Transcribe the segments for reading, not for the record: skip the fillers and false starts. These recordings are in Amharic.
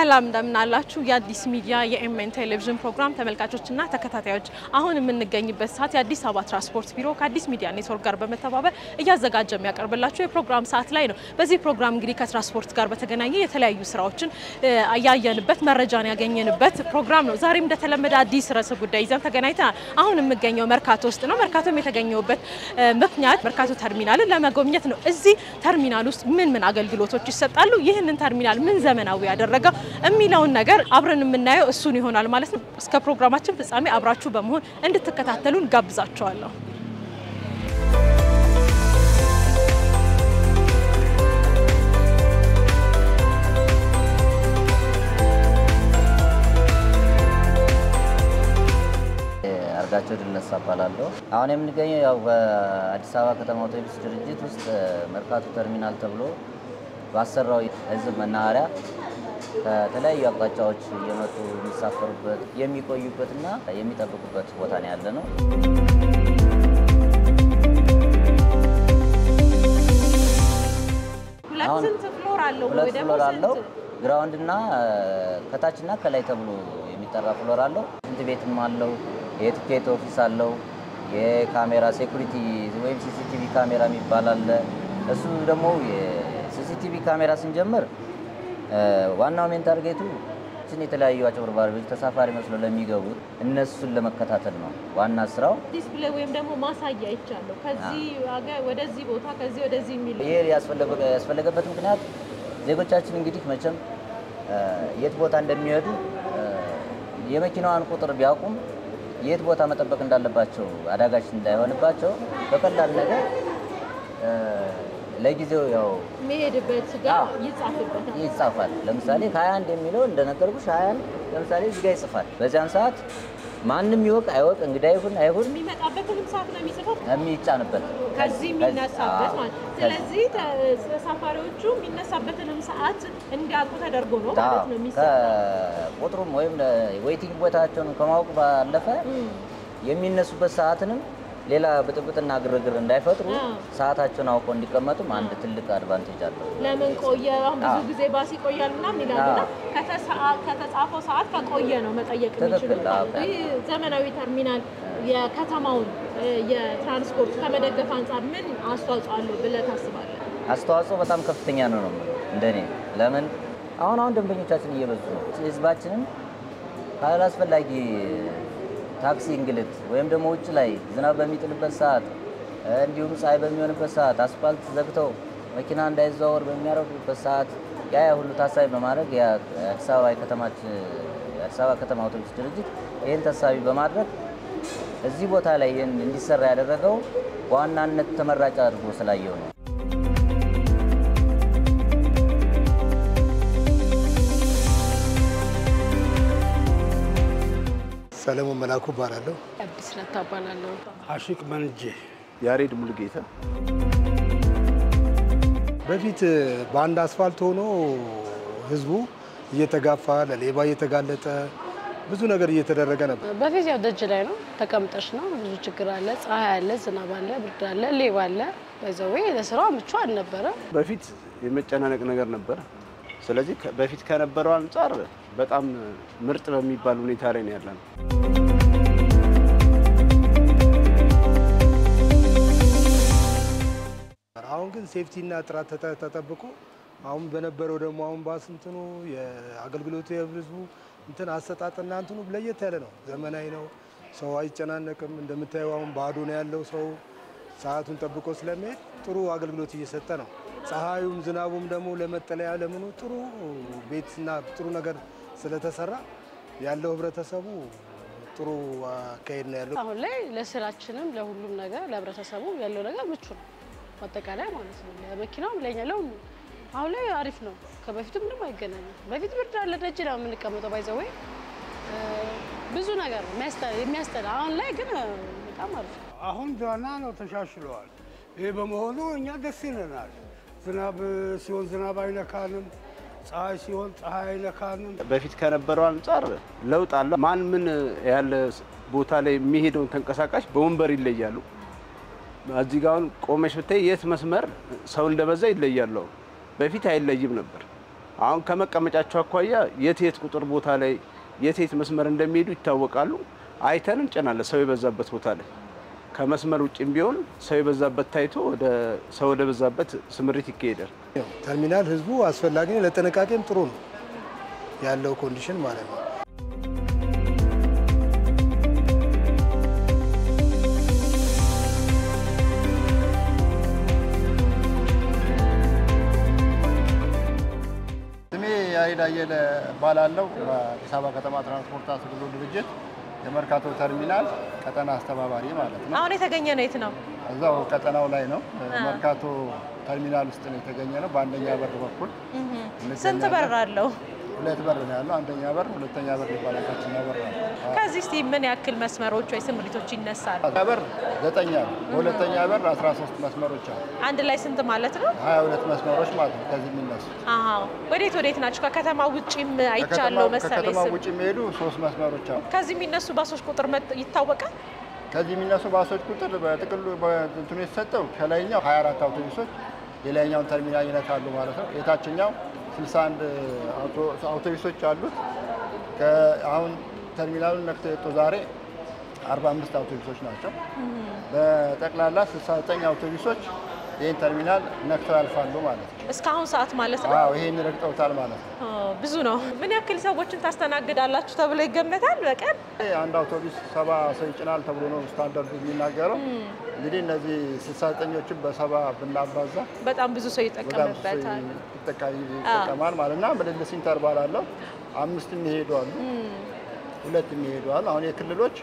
ሰላም እንደምናላችሁ የአዲስ ሚዲያ የኤምኤን ቴሌቪዥን ፕሮግራም ተመልካቾችና ተከታታዮች አሁን የምንገኝበት ሰዓት የአዲስ አበባ ትራንስፖርት ቢሮ ከአዲስ ሚዲያ ኔትወርክ ጋር በመተባበር እያዘጋጀ የሚያቀርብላችሁ የፕሮግራም ሰዓት ላይ ነው። በዚህ ፕሮግራም እንግዲህ ከትራንስፖርት ጋር በተገናኘ የተለያዩ ስራዎችን ያያየንበት መረጃን ያገኘንበት ፕሮግራም ነው። ዛሬም እንደተለመደ አዲስ ርዕሰ ጉዳይ ይዘን ተገናኝተናል። አሁን የምገኘው መርካቶ ውስጥ ነው። መርካቶም የተገኘውበት ምክንያት መርካቶ ተርሚናልን ለመጎብኘት ነው። እዚህ ተርሚናል ውስጥ ምን አገልግሎቶች ይሰጣሉ? ይህንን ተርሚናል ምን ዘመናዊ ያደረገው የሚለውን ነገር አብረን የምናየው እሱን ይሆናል ማለት ነው። እስከ ፕሮግራማችን ፍጻሜ አብራችሁ በመሆን እንድትከታተሉን ጋብዛችኋለሁ። አርጋቸው ድልነሳ ባላለው አሁን የምንገኘው ያው በአዲስ አበባ ከተማ አውቶቡስ ድርጅት ውስጥ መርካቶ ተርሚናል ተብሎ ባሰራው ህዝብ መናኸሪያ ከተለያዩ አቅጣጫዎች እየመጡ የሚሳፈሩበት የሚቆዩበትና የሚጠብቁበት ቦታ ነው ያለነው። ሁለት ፍሎር አለው ወይ ደግሞ ስንት ግራውንድና ከታችና ከላይ ተብሎ የሚጠራ ፍሎር አለው። ሽንት ቤትም አለው። የቲኬት ኦፊስ አለው። የካሜራ ሴኩሪቲ ወይም ሲሲቲቪ ካሜራ የሚባል አለ። እሱ ደግሞ የሲሲቲቪ ካሜራ ስንጀምር ዋናው ሜን ታርጌቱ የተለያዩ አጭበርባሪዎች ተሳፋሪ መስለው ለሚገቡት እነሱን ለመከታተል ነው ዋና ስራው። ዲስፕሌይ ወይም ደግሞ ማሳያ ይቻላል። ከዚህ ወደዚህ ቦታ ከዚህ ወደዚህ የሚል ይሄ ያስፈልገበት ምክንያት ዜጎቻችን እንግዲህ መቼም የት ቦታ እንደሚሄዱ የመኪናዋን ቁጥር ቢያውቁም የት ቦታ መጠበቅ እንዳለባቸው አዳጋች እንዳይሆንባቸው በቀላል ነገር ለጊዜው ያው መሄድበት ጋር ይጻፋል። ለምሳሌ 21 የሚለው እንደነገርኩሽ 21 ለምሳሌ እዚህ ጋር ይጽፋል። በዚያን ሰዓት ማንንም ይወቅ አይወቅ እንግዳ ይሁን አይሁን የሚመጣበትን ሰዓት ነው የሚጽፈው የሚጫንበት ከዚህ የሚነሳበት ማለት። ስለዚህ ተሳፋሪዎቹ የሚነሳበትን ሰዓት እንዲያውቁ ተደርጎ ነው ማለት ነው የሚሰራው። ቁጥሩም ወይም ዌይቲንግ ቦታቸውን ከማወቅ ባለፈ የሚነሱበት ሰዓትንም ሌላ ብጥብጥና ግርግር እንዳይፈጥሩ ሰዓታቸውን አውቀው እንዲቀመጡም አንድ ትልቅ አድቫንቴጅ አለው። ለምን ቆየ አሁን ብዙ ጊዜ ባስ ይቆያልና ሚላልና ከተጻፈው ሰዓት ከቆየ ነው መጠየቅ የሚችሉት። ይህ ዘመናዊ ተርሚናል የከተማውን የትራንስፖርት ከመደገፍ አንፃር ምን አስተዋጽኦ አለው ብለህ ታስባለህ? አስተዋጽኦ በጣም ከፍተኛ ነው እንደኔ። ለምን አሁን ደንበኞቻችን እየበዙ ነው። ህዝባችንን ካላስፈላጊ ታክሲ እንግልት ወይም ደግሞ ውጭ ላይ ዝናብ በሚጥልበት ሰዓት እንዲሁም ፀሐይ በሚሆንበት ሰዓት አስፋልት ዘግተው መኪና እንዳይዘዋወር በሚያደርጉበት ሰዓት ያ ሁሉ ታሳቢ በማድረግ የአዲስ አበባ ከተማ አውቶቡስ ድርጅት ይህን ታሳቢ በማድረግ እዚህ ቦታ ላይ እንዲሰራ ያደረገው በዋናነት ተመራጭ አድርጎ ስላየው ነው። ሰለሞን መላኩ ባላለው አዲስ ነታ ባላለው አሽቅ መንጄ ያሬድ ሙሉጌታ። በፊት በአንድ አስፋልት ሆኖ ህዝቡ እየተጋፋ ለሌባ እየተጋለጠ ብዙ ነገር እየተደረገ ነበር። በፊት ያው ደጅ ላይ ነው ተቀምጠሽ ነው ብዙ ችግር አለ፣ ፀሐይ አለ፣ ዝናብ አለ፣ ብርድ አለ፣ ሌባ አለ። በዛው ለስራው ምቹ አልነበረ። በፊት የመጨናነቅ ነገር ነበር። ስለዚህ በፊት ከነበረው አንፃር በጣም ምርጥ በሚባል ሁኔታ ላይ ነው ያለነው። አሁን ግን ሴፍቲና ጥራት ተጠብቆ አሁን በነበረው ደግሞ አሁን ባስንተኑ የአገልግሎቱ የህዝቡ እንትን አሰጣጥና እንትኑ ለየት ያለ ነው። ዘመናዊ ነው። ሰው አይጨናነቅም። እንደምታየው አሁን ባዶ ነው ያለው። ሰው ሰዓቱን ጠብቆ ስለሚሄድ ጥሩ አገልግሎት እየሰጠ ነው። ፀሐዩም ዝናቡም ደግሞ ለመጠለያ ለምኑ ጥሩ ቤትና ጥሩ ነገር ስለተሰራ ያለው ህብረተሰቡ ጥሩ አካሄድ ነው ያለው። አሁን ላይ ለስራችንም ለሁሉም ነገር ለህብረተሰቡ ያለው ነገር ምቹ ነው አጠቃላይ ማለት ነው። ለመኪናውም ለኛ ለሁሉ አሁን ላይ አሪፍ ነው። ከበፊቱ ምንም አይገናኝም። በፊት ብርድ አለ፣ ደጅ ነው የምንቀመጠው። ባይዘው ብዙ ነገር የሚያስጠላ አሁን ላይ ግን በጣም አሪፍ ነው። አሁን ዳና ነው ተሻሽሏል። ይሄ በመሆኑ እኛ ደስ ይለናል። ዝናብ ሲሆን ዝናብ አይነካንም፣ ፀሐይ ሲሆን ፀሐይ አይነካንም። በፊት ከነበረው አንፃር ለውጥ አለ። ማን ምን ያለ ቦታ ላይ የሚሄደውን ተንቀሳቃሽ በወንበር ይለያሉ። እዚህ ጋር ቆመሽ ብታይ የት መስመር ሰው እንደበዛ ይለያሉ። በፊት አይለይም ነበር። አሁን ከመቀመጫቸው አኳያ የት ቁጥር ቦታ ላይ የት መስመር እንደሚሄዱ ይታወቃሉ። አይተን እንጨናለን። ሰው የበዛበት ቦታ ላይ ከመስመር ውጭም ቢሆን ሰው የበዛበት ታይቶ ሰው ወደ በዛበት ስምሪት ይካሄዳል። ተርሚናል ህዝቡ አስፈላጊ ነው፣ ለጥንቃቄም ጥሩ ነው ያለው ኮንዲሽን ማለት ነው። ያይዳየለ ባላለው በአዲስ አበባ ከተማ ትራንስፖርት አገልግሎት ድርጅት የመርካቶ ተርሚናል ቀጠና አስተባባሪ ማለት ነው። አሁን የተገኘ ነው የት ነው? እዛው ቀጠናው ላይ ነው። መርካቶ ተርሚናል ውስጥ ነው የተገኘ ነው። በአንደኛ በር በኩል ስንት በር አለው? ሁለት በር ነው ያለው። አንደኛ በር፣ ሁለተኛ በር ይባላል። ታችኛው በር ነው። ከዚህ እስቲ ምን ያክል መስመሮች ወይ ስምሪቶች ይነሳሉ? በር 9 ነው። ሁለተኛ በር 13 መስመሮች አሉ። አንድ ላይ ስንት ማለት ነው? 22 መስመሮች ማለት ነው ከዚህ የሚነሱት። አዎ። ወዴት ናቸው? ከከተማ ውጪም አይቻለው መሰለኝ። ከከተማ ውጪ የሚሄዱ 3 መስመሮች አሉ። ከዚህ የሚነሱ ባሶች ቁጥር ይታወቃል? ከዚህ የሚነሱ ባሶች ቁጥር በጥቅሉ በእንትኑ የተሰጠው ከላይኛው 24 አውቶቡሶች የላይኛውን ተርሚናል ይነካሉ ማለት ነው። የታችኛው 61 አውቶቡሶች አሉት። አሁን ተርሚናሉን ነክተው የወጡ ዛሬ 45 አውቶቡሶች ናቸው። በጠቅላላ 69 አውቶቡሶች ይህን ተርሚናል ነክተው ያልፋሉ ማለት ነው። እስካሁን ሰዓት ማለት ነው? አዎ፣ ይሄን ረግጠውታል ማለት ነው። ብዙ ነው። ምን ያክል ሰዎችን ታስተናግዳላችሁ ተብሎ ይገመታል በቀን? አንድ አውቶቡስ 70 ሰው ይጭናል ተብሎ ነው ስታንዳርዱ የሚናገረው። እንግዲህ እነዚህ 69ዎችን በ70 ብናባዛ በጣም ብዙ ሰው ይጠቀምበታል። ይጠቀማል ማለት ነው። ምልልስ ኢንተርቫል አለው። 5 የሚሄዱ አሉ፣ 2 የሚሄዱ አሉ። አሁን የክልሎች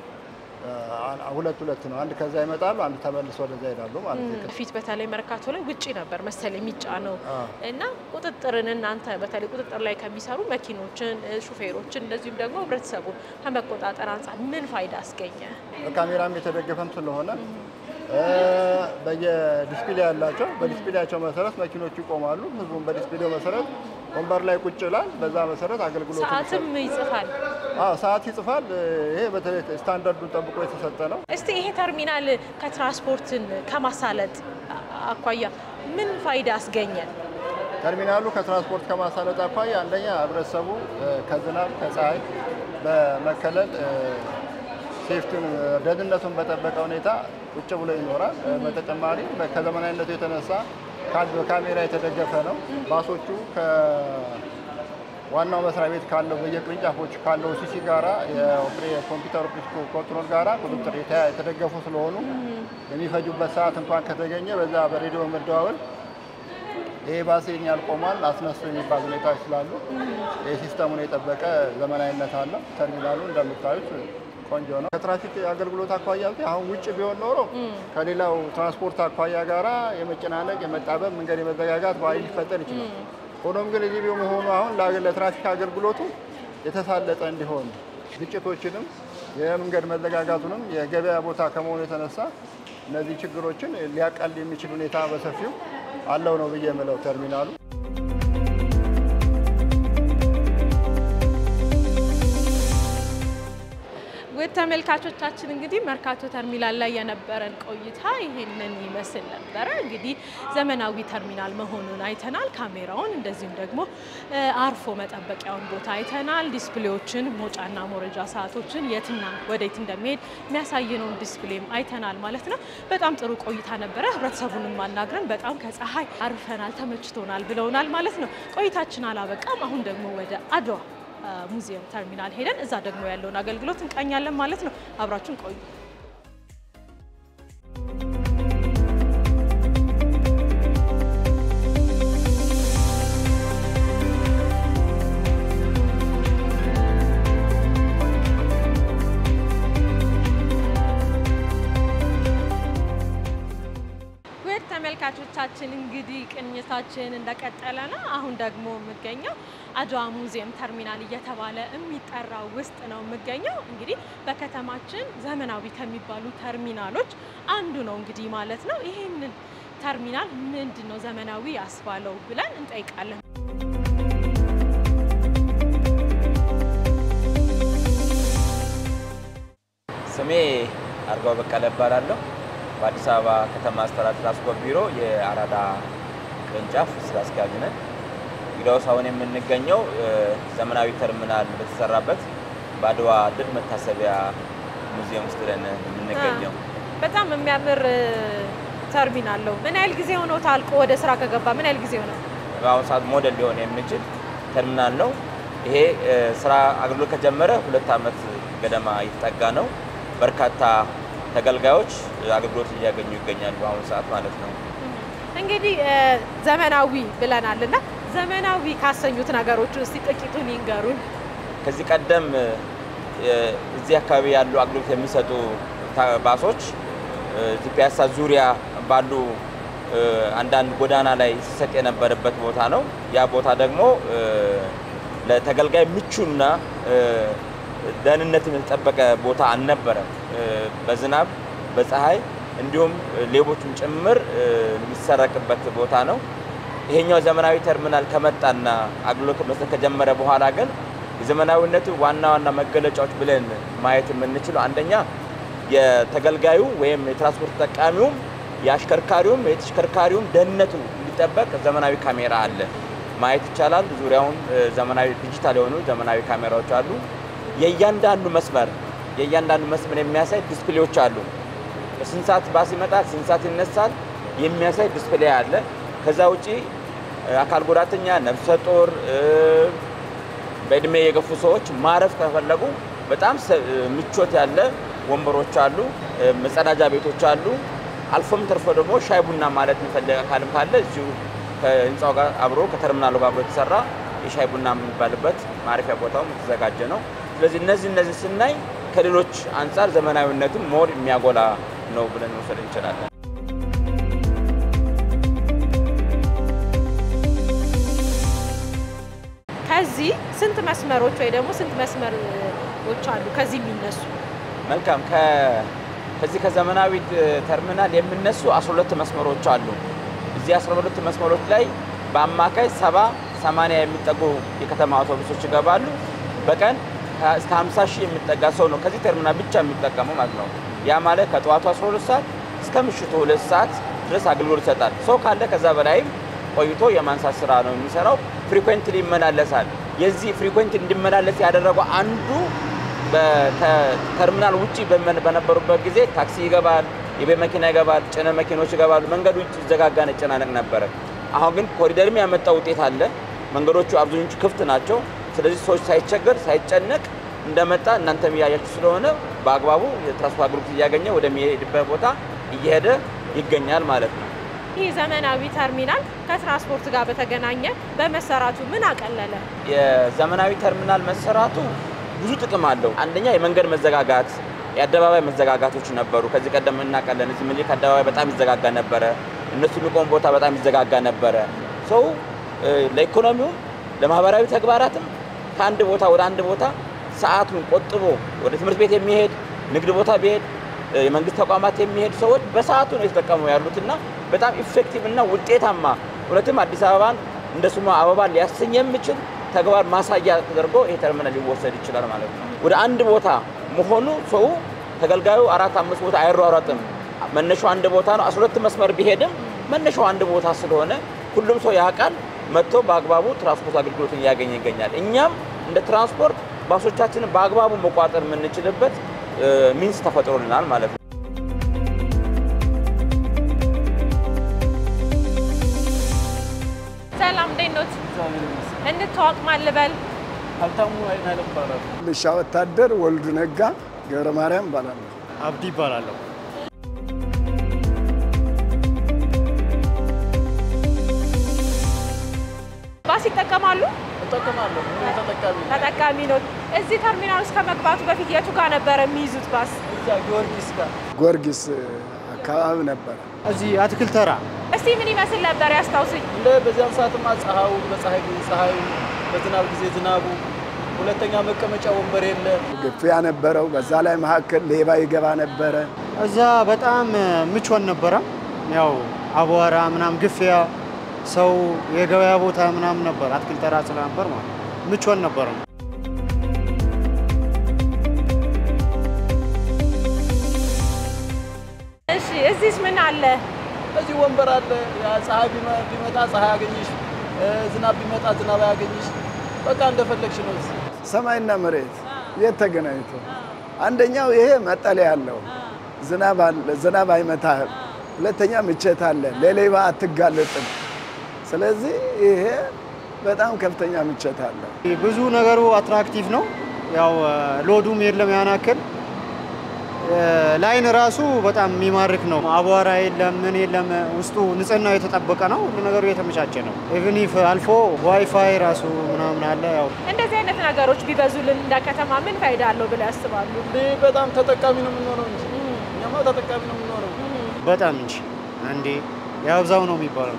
ሁለት ነው። አንድ ከዛ ይመጣሉ፣ አንድ ተመልሶ ወደዛ ይሄዳሉ ማለት ነው። ፊት በተለይ መርካቶ ላይ ውጪ ነበር መሰለኝ የሚጫነው እና ቁጥጥርን እናንተ በተለይ ቁጥጥር ላይ ከሚሰሩ መኪኖችን፣ ሹፌሮችን እንደዚሁም ደግሞ ህብረተሰቡን ከመቆጣጠር አንጻር ምን ፋይዳ አስገኘ? በካሜራም የተደገፈም ስለሆነ በየዲስፕሌይ ያላቸው በዲስፕሌያቸው መሰረት መኪኖቹ ይቆማሉ። ህዝቡን በዲስፕሌው መሰረት ወንበር ላይ ቁጭ ይላል። በዛ መሰረት አገልግሎት ሰዓትም ይጽፋል። ሰዓት ይጽፋል። ይሄ በተለይ ስታንዳርዱን ጠብቆ የተሰጠ ነው። እስቲ ይሄ ተርሚናል ከትራንስፖርትን ከማሳለጥ አኳያ ምን ፋይዳ አስገኘ? ተርሚናሉ ከትራንስፖርት ከማሳለጥ አኳያ አንደኛ ህብረተሰቡ ከዝናብ ከፀሐይ በመከለል ሴፍቲውን ደህንነቱን በጠበቀ ሁኔታ ቁጭ ብሎ ይኖራል። በተጨማሪ ከዘመናዊነቱ የተነሳ በካሜራ የተደገፈ ነው። ባሶቹ ከዋናው መስሪያ ቤት ካለው በየቅርንጫፎች ካለው ሲሲ ጋራ የኮምፒውተር ኮንትሮል ጋራ ቁጥጥር የተደገፉ ስለሆኑ የሚፈጁበት ሰዓት እንኳን ከተገኘ በዛ በሬዲዮ መደዋወል ይሄ ባሴን ያልቆማል አስነሱ የሚባል ሁኔታዎች ስላሉ የሲስተሙን የጠበቀ ዘመናዊነት አለው። ተርሚናሉ እንደምታዩት ቆንጆ ነው። ከትራፊክ አገልግሎት አኳያ አሁን ውጭ ቢሆን ኖሮ ከሌላው ትራንስፖርት አኳያ ጋራ የመጨናነቅ የመጣበብ መንገድ የመዘጋጋት ባህሪ ሊፈጠር ይችላል። ሆኖም ግን እዚህ ቢሆኑ አሁን ለትራፊክ አገልግሎቱ የተሳለጠ እንዲሆን ግጭቶችንም የመንገድ መዘጋጋቱንም የገበያ ቦታ ከመሆኑ የተነሳ እነዚህ ችግሮችን ሊያቃል የሚችል ሁኔታ በሰፊው አለው ነው ብዬ የምለው ተርሚናሉ። ተመልካቾቻችን እንግዲህ መርካቶ ተርሚናል ላይ የነበረን ቆይታ ይሄንን ይመስል ነበር። እንግዲህ ዘመናዊ ተርሚናል መሆኑን አይተናል። ካሜራውን እንደዚሁም ደግሞ አርፎ መጠበቂያውን ቦታ አይተናል። ዲስፕሌዎችን ሞጫና ሞረጃ ሰዓቶችን የትና ወዴት እንደሚሄድ የሚያሳየነውን ዲስፕሌም አይተናል ማለት ነው። በጣም ጥሩ ቆይታ ነበረ። ህብረተሰቡንም ማናግረን በጣም ከፀሐይ አርፈናል፣ ተመችቶናል ብለውናል ማለት ነው። ቆይታችን አላበቃም። አሁን ደግሞ ወደ አድዋ ሙዚየም ተርሚናል ሄደን እዛ ደግሞ ያለውን አገልግሎት እንቃኛለን ማለት ነው። አብራችሁን ቆዩ። ተመልካቾቻችን እንግዲህ ቅኝታችን እንደቀጠለ ነው። አሁን ደግሞ የምገኘው አድዋ ሙዚየም ተርሚናል እየተባለ የሚጠራው ውስጥ ነው የምገኘው። እንግዲህ በከተማችን ዘመናዊ ከሚባሉ ተርሚናሎች አንዱ ነው እንግዲህ ማለት ነው። ይሄንን ተርሚናል ምንድነው ዘመናዊ ያስባለው ብለን እንጠይቃለን። ስሜ አርጋው በቀለ እባላለሁ። በአዲስ አበባ ከተማ አስተዳደር ትራንስፖርት ቢሮ የአራዳ ቅርንጫፍ ስራ አስኪያጅ ነኝ። እንግዲያውስ አሁን የምንገኘው ዘመናዊ ተርሚናል በተሰራበት በአድዋ ድል መታሰቢያ ሙዚየም ውስጥ ነን የምንገኘው። በጣም የሚያምር ተርሚናል ነው። ምን ያህል ጊዜ ሆኖ ታልቆ ወደ ስራ ከገባ ምን ያህል ጊዜ ሆነው? በአሁኑ ሰዓት ሞዴል ሊሆን የሚችል ተርሚናል ነው። ይሄ ስራ አገልግሎት ከጀመረ 2 ዓመት ገደማ ይጠጋ ነው። በርካታ ተገልጋዮች አገልግሎት እያገኙ ይገኛሉ በአሁኑ ሰዓት ማለት ነው። እንግዲህ ዘመናዊ ብለናልና ዘመናዊ ካሰኙት ነገሮች እስቲ ጥቂቱን ይንገሩን። ከዚህ ቀደም እዚህ አካባቢ ያሉ አገልግሎት የሚሰጡ ባሶች እዚህ ፒያሳ ዙሪያ ባሉ አንዳንድ ጎዳና ላይ ሲሰጥ የነበረበት ቦታ ነው። ያ ቦታ ደግሞ ለተገልጋይ ምቹና ደህንነትን የተጠበቀ ቦታ አልነበረም። በዝናብ በፀሐይ እንዲሁም ሌቦችም ጭምር የሚሰረቅበት ቦታ ነው። ይሄኛው ዘመናዊ ተርሚናል ከመጣና አገልግሎት መስጠት ከጀመረ በኋላ ግን የዘመናዊነቱ ዋና መገለጫዎች ብለን ማየት የምንችለው አንደኛ የተገልጋዩ ወይም የትራንስፖርት ተጠቃሚውም የአሽከርካሪውም የተሽከርካሪውም ደህንነቱ እንዲጠበቅ ዘመናዊ ካሜራ አለ ማየት ይቻላል። ዙሪያውን ዘመናዊ ዲጂታል የሆኑ ዘመናዊ ካሜራዎች አሉ። የእያንዳንዱ መስመር የሚያሳይ ዲስፕሌዎች አሉ። ስንት ሰዓት ባስ ይመጣል፣ ስንት ሰዓት ይነሳል የሚያሳይ ዲስፕሌይ አለ። ከዛ ውጪ አካል ጉዳተኛ፣ ነፍሰ ጡር፣ በእድሜ የገፉ ሰዎች ማረፍ ከፈለጉ በጣም ምቾት ያለ ወንበሮች አሉ፣ መጸዳጃ ቤቶች አሉ። አልፎም ተርፎ ደግሞ ሻይ ቡና ማለት የሚፈልግ አካልም ካለ እዚሁ ከህንጻው ጋር አብሮ ከተርሚናሉ ጋር አብሮ የተሰራ የሻይ ቡና የሚባልበት ማረፊያ ቦታው የተዘጋጀ ነው። ስለዚህ እነዚህ ስናይ ከሌሎች አንፃር ዘመናዊነቱን ሞር የሚያጎላ ነው ብለን መውሰድ እንችላለን። ከዚህ ስንት መስመሮች ወይ ደግሞ ስንት መስመሮች አሉ ከዚህ የሚነሱ? መልካም ከዚህ ከዘመናዊ ተርሚናል የሚነሱ 12 መስመሮች አሉ። እዚህ 12 መስመሮች ላይ በአማካይ 70-80 የሚጠጉ የከተማ አውቶቡሶች ይገባሉ። በቀን እስከ 50 ሺህ የሚጠጋ ሰው ነው ከዚህ ተርሚናል ብቻ የሚጠቀመው ማለት ነው። ያ ማለት ከጠዋቱ 12 ሰዓት እስከ ምሽቱ 2 ሰዓት ድረስ አገልግሎት ይሰጣል። ሰው ካለ ከዛ በላይም ቆይቶ የማንሳት ስራ ነው የሚሰራው። ፍሪኩዌንትሊ ይመላለሳል። የዚህ ፍሪኩዌንት እንዲመላለስ ያደረገው አንዱ በተርሚናል ውጪ በነበሩበት ጊዜ ታክሲ ይገባል፣ የቤት መኪና ይገባል፣ ጭነት መኪኖች ይገባሉ። መንገዱ ይዘጋጋና ይጨናነቅ ነበር። አሁን ግን ኮሪደርም ያመጣው ውጤት አለ። መንገዶቹ አብዛኞቹ ክፍት ናቸው። ስለዚህ ሰዎች ሳይቸገር ሳይጨነቅ እንደመጣ እናንተም ያያችሁ ስለሆነ በአግባቡ የትራንስፖርት አገልግሎት እያገኘ ወደሚሄድበት ቦታ እየሄደ ይገኛል ማለት ነው። ይህ ዘመናዊ ተርሚናል ከትራንስፖርት ጋር በተገናኘ በመሰራቱ ምን አቀለለ? የዘመናዊ ተርሚናል መሰራቱ ብዙ ጥቅም አለው። አንደኛ የመንገድ መዘጋጋት፣ የአደባባይ መዘጋጋቶች ነበሩ። ከዚህ ቀደም እናቀለን እዚህ ምኒልክ አደባባይ በጣም ይዘጋጋ ነበረ። እነሱ የሚቆም ቦታ በጣም ይዘጋጋ ነበረ። ሰው ለኢኮኖሚው ለማህበራዊ ተግባራትም ከአንድ ቦታ ወደ አንድ ቦታ ሰዓቱን ቆጥቦ ወደ ትምህርት ቤት የሚሄድ ንግድ ቦታ ቢሄድ የመንግስት ተቋማት የሚሄዱ ሰዎች በሰዓቱ ነው የተጠቀሙ ያሉትና በጣም ኢፌክቲቭ እና ውጤታማ እውነትም አዲስ አበባን እንደ ስሟ አበባ ሊያሰኝ የሚችል ተግባር ማሳያ ተደርጎ ይሄ ተርሚናል ሊወሰድ ይችላል ማለት ነው። ወደ አንድ ቦታ መሆኑ ሰው ተገልጋዩ 4-5 ቦታ አይሯሯጥም። መነሻው አንድ ቦታ ነው። 12 መስመር ቢሄድም መነሻው አንድ ቦታ ስለሆነ ሁሉም ሰው ያውቃል። መጥቶ በአግባቡ ትራንስፖርት አገልግሎትን እያገኘ ይገኛል። እኛም እንደ ትራንስፖርት ባሶቻችንን በአግባቡ መቋጠር የምንችልበት ሚንስ ተፈጥሮልናል ማለት ነው። ሰላም ደህኖት እንተዋወቅ ማልበል? ሀብታሙ አይናለ ይባላል። ልሻ ወታደር ወልዱ ነጋ ገብረ ማርያም ይባላል። አብዲ ይባላል። ባስ ይጠቀማሉ? ተጠቀማለሁ። ተጠቃሚ ነው። እዚህ ተርሚናል ውስጥ ከመግባቱ በፊት የቱ ጋር ነበር የሚይዙት ባስ? እዛ ጊዮርጊስ ጋር ጊዮርጊስ አካባቢ ነበር። እዚህ አትክልት ተራ። እስቲ ምን ይመስል ነበር ያስታውሱኝ? እንደ በዚያም ሰዓትማ ፀሐዩ በፀሐይ ጊዜ ፀሐዩ፣ በዝናብ ጊዜ ዝናቡ፣ ሁለተኛ መቀመጫ ወንበር የለ፣ ግፊያ ነበረው። በዛ ላይ መካከል ሌባ ይገባ ነበረ። እዛ በጣም ምቾን ነበረ። ያው አቧራ ምናም ግፊያ ሰው የገበያ ቦታ ምናም ነበር። አትክልት ተራ ስለነበር ማለት ምቾን ነበረ። እሺ እዚህስ ምን አለ? እዚህ ወንበር አለ። ያ ፀሐይ ቢመጣ ፀሐይ ያገኝሽ፣ ዝናብ ቢመጣ ዝናብ አያገኝሽ። በቃ እንደፈለግሽ ነው። ሰማይና መሬት የት ተገናኝቶ አንደኛው ይሄ መጠለያ ያለው ዝናብ አይመታህም። ሁለተኛ ምቾት አለ፣ ለሌባ አትጋለጥም። ስለዚህ ይሄ በጣም ከፍተኛ ምቾት አለ። ብዙ ነገሩ አትራክቲቭ ነው። ያው ሎዱም የለም ያናክል ላይን ራሱ በጣም የሚማርክ ነው። አቧራ የለም ምን የለም፣ ውስጡ ንጽህናው የተጠበቀ ነው። ሁሉ ነገሩ የተመቻቸ ነው። ኢቭን ኢፍ አልፎ ዋይፋይ ራሱ ምናምን አለ። ያው እንደዚህ አይነት ነገሮች ቢበዙልን እንደ ከተማ ምን ፋይዳ አለው ብለው ያስባሉ? በጣም ተጠቃሚ ነው የምንሆነው እንጂ እኛማ ተጠቃሚ ነው የምንሆነው በጣም እንጂ አንዴ ያብዛው ነው የሚባለው።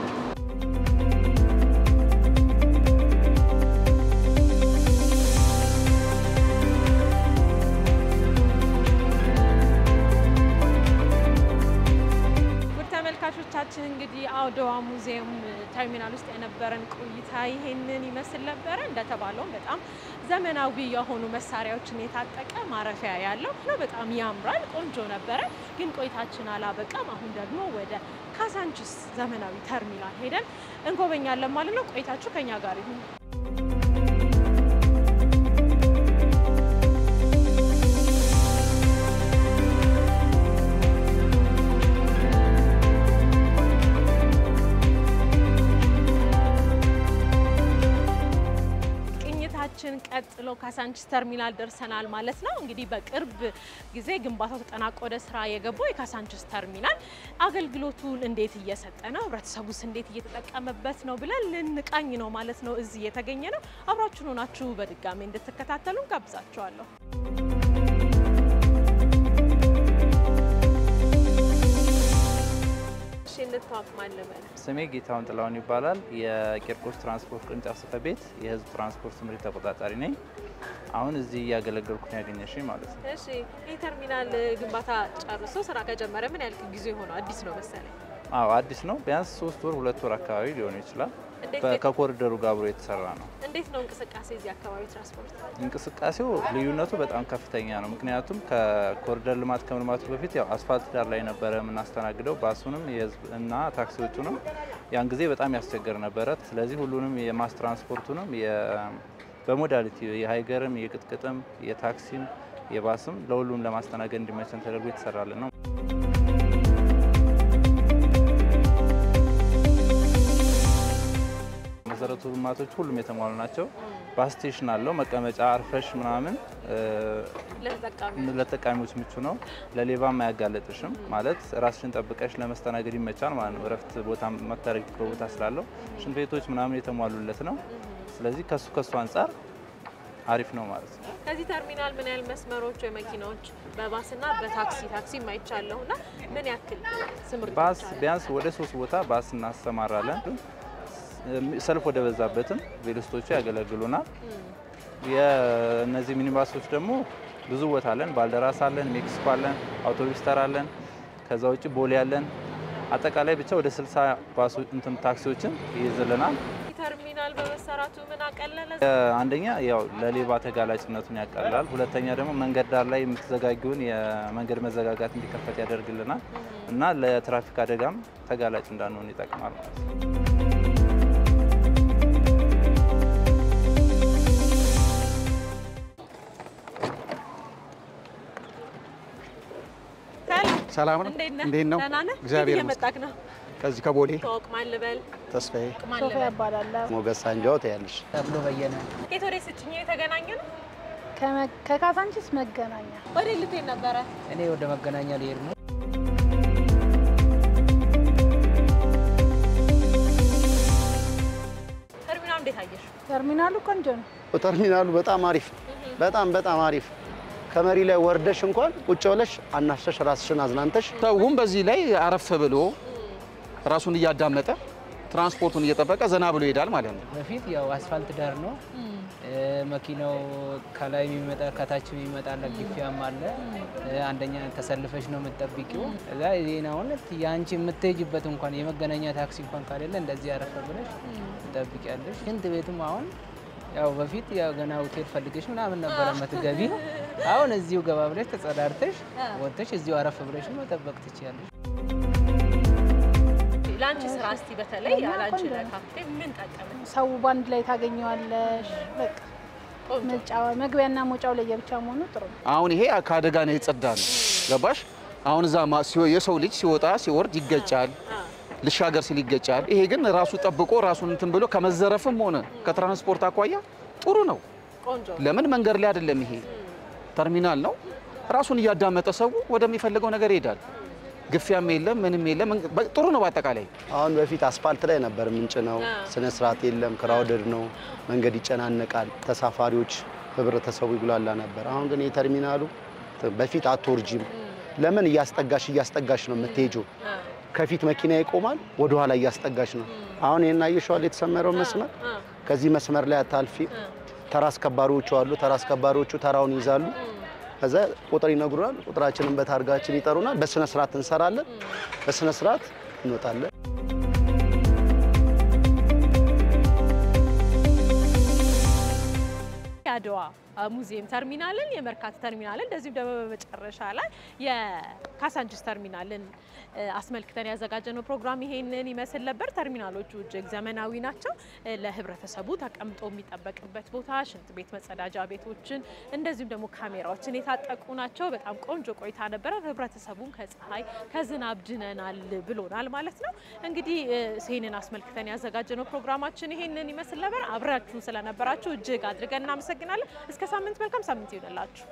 ተመልካቾቻችን እንግዲህ አውደዋ ሙዚየም ተርሚናል ውስጥ የነበረን ቆይታ ይሄንን ይመስል ነበር። እንደተባለው በጣም ዘመናዊ የሆኑ መሳሪያዎችን የታጠቀ ማረፊያ ያለው ነው። በጣም ያምራል፣ ቆንጆ ነበረ። ግን ቆይታችን አላበቃም። አሁን ደግሞ ወደ ካዛንቺስ ዘመናዊ ተርሚናል ሄደን እንጎበኛለን ማለት ነው። ቆይታችሁ ከኛ ጋር ይሁን። ቀጥሎ ካዛንቺስ ተርሚናል ደርሰናል ማለት ነው። እንግዲህ በቅርብ ጊዜ ግንባታው ተጠናቆ ወደ ስራ የገባው የካዛንቺስ ተርሚናል አገልግሎቱን እንዴት እየሰጠ ነው፣ ህብረተሰቡስ እንዴት እየተጠቀመበት ነው ብለን ልንቃኝ ነው ማለት ነው እዚህ የተገኘ ነው። አብራችሁን ሆናችሁ በድጋሚ እንድትከታተሉን ጋብዛችኋለሁ። ስሜ ጌታውን ጥላውን ይባላል። የቂርቆስ ትራንስፖርት ቅርንጫፍ ጽሕፈት ቤት የህዝብ ትራንስፖርት ምሪት ተቆጣጣሪ ነኝ። አሁን እዚህ እያገለገልኩ ነው ያገኘሽኝ ማለት ነው። እሺ፣ ይህ ተርሚናል ግንባታ ጨርሶ ስራ ከጀመረ ምን ያህል ጊዜ ሆነው? አዲስ ነው መሰለኝ። አዎ አዲስ ነው። ቢያንስ 3 ወር 2 ወር አካባቢ ሊሆን ይችላል። ከኮሪደሩ ጋር አብሮ የተሰራ ነው። እንዴት ነው እንቅስቃሴ እዚህ አካባቢ ትራንስፖርት? እንቅስቃሴው ልዩነቱ በጣም ከፍተኛ ነው። ምክንያቱም ከኮሪደር ልማት ከመልማቱ በፊት ያው አስፋልት ዳር ላይ ነበረ የምናስተናግደው ባሱንም የህዝብ እና ታክሲዎቹንም ያን ጊዜ በጣም ያስቸግር ነበረ። ስለዚህ ሁሉንም የማስ ትራንስፖርቱንም በሞዳሊቲ የሃይገርም የቅጥቅጥም የታክሲም የባስም ለሁሉም ለማስተናገድ እንዲመቸን ተደርጎ የተሰራልን ነው። መሰረቱ ልማቶች ሁሉም የተሟሉ ናቸው። ባስ ስቴሽን አለው፣ መቀመጫ አርፈሽ ምናምን ለተጠቃሚዎች ምቹ ነው። ለሌባም አያጋለጥሽም ማለት ራስሽን ጠብቀሽ ለመስተናገድ ይመቻል ማለት ነው። እረፍት ቦታ መታረግ ቦታ ስላለው ሽንት ቤቶች ምናምን የተሟሉለት ነው። ስለዚህ ከሱ አንጻር አሪፍ ነው ማለት ነው። ከዚህ ተርሚናል ምን ያህል መስመሮች ወይ መኪናዎች በባስና በታክሲ ማይቻለውና ምን ያክል ስምርት ባስ ቢያንስ ወደ 3 ቦታ ባስ እናሰማራለን። ሰልፍ ወደ በዛበትም ቬሎስቶቹ ያገለግሉናል። የነዚህ ሚኒባሶች ደግሞ ብዙ ቦታ አለን። ባልደራስ አለን፣ ሜክሲኮ አለን፣ አውቶቡስ ተራ አለን፣ ከዛ ውጪ ቦሌ አለን። አጠቃላይ ብቻ ወደ 60 ባሶች ታክሲዎችን ይይዝልናል። ተርሚናል በመሰራቱ ምን አቀለለ? አንደኛ ያው ለሌባ ተጋላጭነቱን ያቀላል። ሁለተኛ ደግሞ መንገድ ዳር ላይ የምትዘጋጊውን የመንገድ መዘጋጋት እንዲከፈት ያደርግልናል እና ለትራፊክ አደጋም ተጋላጭ እንዳንሆን ይጠቅማል ማለት ነው። ሰላም ነው። እንዴት ነው? እግዚአብሔር ይመስገን። ነው ከዚህ ከቦሌ ተወቅ ማልበል ተስፋዬ ሶፊያ ይባላል። ሞገስ አንጃው ታያለሽ። ተብሎ በየነ ከየት ወደ ስጭኝ የተገናኘ ነው? ከካዛንቺስ መገናኛ ወደ ልትሄድ ነበረ? እኔ ወደ መገናኛ ልሄድ ነው። ተርሚናሉ እንዴት አየሽ? ተርሚናሉ ቆንጆ ነው። ተርሚናሉ በጣም አሪፍ፣ በጣም አሪፍ። ከመሪ ላይ ወርደሽ እንኳን ቁጭ ብለሽ አናፍሰሽ ራስሽን አዝናንተሽ ሰውም በዚህ ላይ አረፍ ብሎ ራሱን እያዳመጠ ትራንስፖርቱን እየጠበቀ ዘና ብሎ ይሄዳል ማለት ነው። በፊት ያው አስፋልት ዳር ነው መኪናው ከላይ የሚመጣ ከታች የሚመጣ ለግፊያም አለ። አንደኛ ተሰልፈሽ ነው የምትጠብቂው። እዛ ዜናውን ያንቺ የምትሄጂበት እንኳን የመገናኛ ታክሲ እንኳን ካለለ እንደዚህ አረፍ ብለሽ ትጠብቂያለሽ። ሽንት ቤቱም አሁን ያው በፊት ያው ገና ሆቴል ፈልገሽ ምናምን ነበር የምትገቢ። አሁን እዚሁ ገባ ብለሽ ተጸዳርተሽ ወጥተሽ እዚሁ አረፍ ብለሽ መጠበቅ ትችያለሽ። ላንቺ ስራ እስቲ በተለይ ላንቺ ለካፌ ምን ጠቀመ? ሰው ባንድ ላይ ታገኘዋለሽ። በቃ መግቢያና መውጫው ለየብቻ መሆኑ ጥሩ ነው። አሁን ይሄ ከአደጋ ነው የጸዳ ነው። ገባሽ? አሁን እዛ የሰው ልጅ ሲወጣ ሲወርድ ይገጫል፣ ልሻገር ሲል ይገጫል። ይሄ ግን ራሱ ጠብቆ ራሱን እንትን ብሎ ከመዘረፍም ሆነ ከትራንስፖርት አኳያ ጥሩ ነው። ለምን መንገድ ላይ አይደለም፣ ይሄ ተርሚናል ነው። ራሱን እያዳመጠ ሰው ወደሚፈልገው ነገር ይሄዳል። ግፊያም የለም ምንም የለም። ጥሩ ነው በአጠቃላይ። አሁን በፊት አስፋልት ላይ ነበር ምንጭነው፣ ስነ ስርዓት የለም፣ ክራውድድ ነው፣ መንገድ ይጨናነቃል፣ ተሳፋሪዎች ህብረተሰቡ ይጉላላ ነበር። አሁን ግን የተርሚናሉ በፊት አትወርጂም። ለምን እያስጠጋሽ ነው የምትሄጂው። ከፊት መኪና ይቆማል፣ ወደ ኋላ እያስጠጋሽ ነው። አሁን ይሄን አየሽዋል? የተሰመረው መስመር ከዚህ መስመር ላይ አታልፊ። ተራ አስከባሪዎቹ አሉ። ተራ አስከባሪዎቹ ተራውን ይዛሉ። ከዛ ቁጥር ይነግሩናል። ቁጥራችንን በታርጋችን ይጠሩናል። በስነ ስርዓት እንሰራለን። በስነ ስርዓት እንወጣለን። የአድዋ ሙዚየም ተርሚናልን፣ የመርካቶ ተርሚናልን እንደዚሁም ደግሞ በመጨረሻ ላይ የካሳንቺስ ተርሚናልን አስመልክተን ያዘጋጀነው ፕሮግራም ይሄንን ይመስል ነበር። ተርሚናሎቹ እጅግ ዘመናዊ ናቸው። ለህብረተሰቡ ተቀምጦ የሚጠበቅበት ቦታ፣ ሽንት ቤት፣ መጸዳጃ ቤቶችን እንደዚሁም ደግሞ ካሜራዎችን የታጠቁ ናቸው። በጣም ቆንጆ ቆይታ ነበረ። ህብረተሰቡን ከፀሐይ ከዝናብ ድነናል ብሎናል ማለት ነው። እንግዲህ ይሄንን አስመልክተን ያዘጋጀነው ፕሮግራማችን ይሄንን ይመስል ነበር። አብራችሁን ስለነበራችሁ እጅግ አድርገን እናመሰግናለን። እስከ ሳምንት መልካም ሳምንት ይሁንላችሁ።